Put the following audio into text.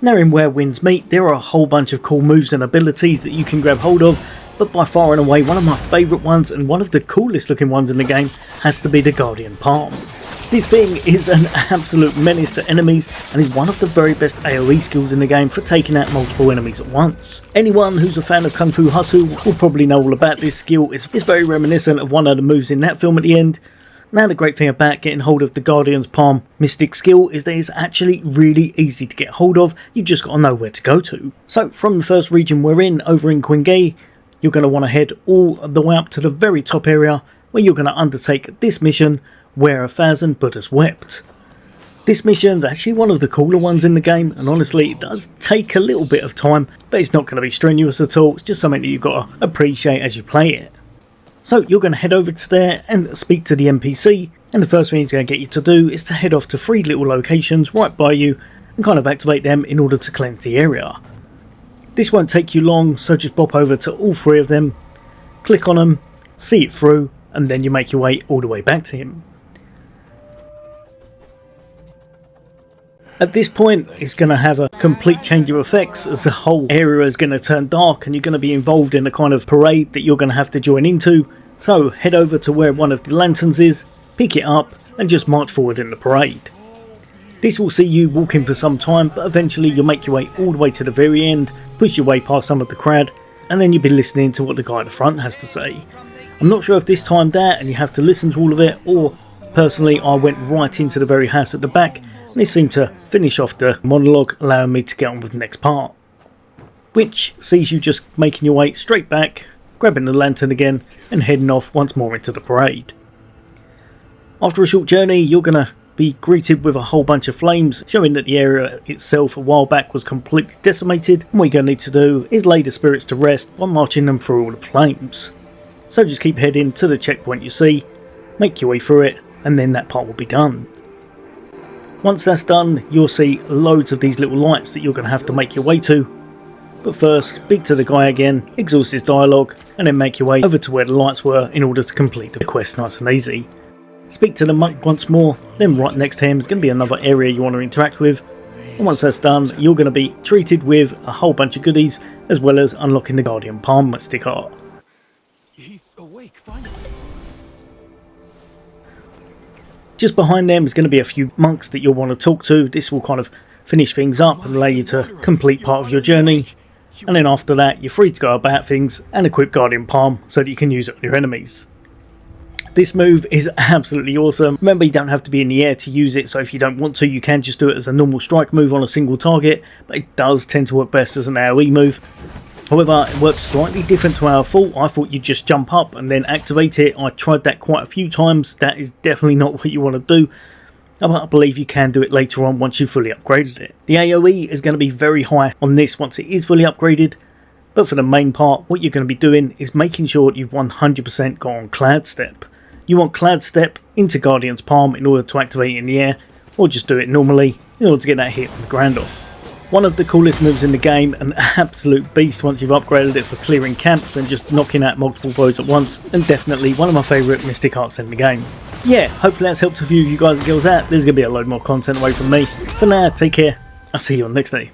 Now in Where Winds Meet, there are a whole bunch of cool moves and abilities that you can grab hold of, but by far and away one of my favourite ones and one of the coolest looking ones in the game has to be the Guardian Palm. This thing is an absolute menace to enemies and is one of the very best AoE skills in the game for taking out multiple enemies at once. Anyone who's a fan of Kung Fu Hustle will probably know all about this skill. It's very reminiscent of one of the moves in that film at the end. Now the great thing about getting hold of the Guardian's Palm Mystic skill is that it's actually really easy to get hold of, you just got to know where to go to. So from the first region we're in, over in Qingei, you're going to want to head all the way up to the very top area where you're going to undertake this mission, Where 1,000 Buddhas Wept. This mission's actually one of the cooler ones in the game, and honestly it does take a little bit of time, but it's not going to be strenuous at all, it's just something that you've got to appreciate as you play it. So you're going to head over to there and speak to the NPC, and the first thing he's going to get you to do is to head off to 3 little locations right by you and kind of activate them in order to cleanse the area. This won't take you long, so just pop over to all 3 of them, click on them, see it through, and then you make your way all the way back to him. At this point it's going to have a complete change of effects as the whole area is going to turn dark and you're going to be involved in a kind of parade that you're going to have to join into. So head over to where one of the lanterns is, pick it up and just march forward in the parade. This will see you walking for some time, but eventually you'll make your way all the way to the very end, push your way past some of the crowd, and then you'll be listening to what the guy at the front has to say. I'm not sure if this timed out and you have to listen to all of it, or personally I went right into the very house at the back and it seemed to finish off the monologue, allowing me to get on with the next part, which sees you just making your way straight back, grabbing the lantern again and heading off once more into the parade. After a short journey you're going to be greeted with a whole bunch of flames, showing that the area itself a while back was completely decimated, and what you're going to need to do is lay the spirits to rest by marching them through all the flames. So just keep heading to the checkpoint you see, make your way through it, and then that part will be done. Once that's done, you'll see loads of these little lights that you're going to have to make your way to. But first, speak to the guy again, exhaust his dialogue, and then make your way over to where the lights were in order to complete the quest nice and easy. Speak to the monk once more, then right next to him is going to be another area you want to interact with. And once that's done, you're going to be treated with a whole bunch of goodies, as well as unlocking the Guardian Palm Mystic Art. He's awake finally. Just behind them is going to be a few monks that you'll want to talk to. This will kind of finish things up and allow you to complete part of your journey. And then after that you're free to go about things and equip Guardian Palm so that you can use it on your enemies. This move is absolutely awesome. Remember, you don't have to be in the air to use it, so if you don't want to you can just do it as a normal strike move on a single target, but it does tend to work best as an AoE move. However, it works slightly different to how I thought. I thought you'd just jump up and then activate it. I tried that quite a few times. That is definitely not what you want to do. I believe you can do it later on once you've fully upgraded it. The AoE is going to be very high on this once it is fully upgraded. But for the main part, what you're going to be doing is making sure you've 100% got on Cloud Step. You want Cloud Step into Guardian's Palm in order to activate it in the air, or just do it normally in order to get that hit on the ground off. One of the coolest moves in the game, an absolute beast once you've upgraded it for clearing camps and just knocking out multiple foes at once, and definitely one of my favourite mystic arts in the game. Yeah, hopefully that's helped a few of you guys and girls out. There's going to be a load more content away from me. For now, take care, I'll see you on next day.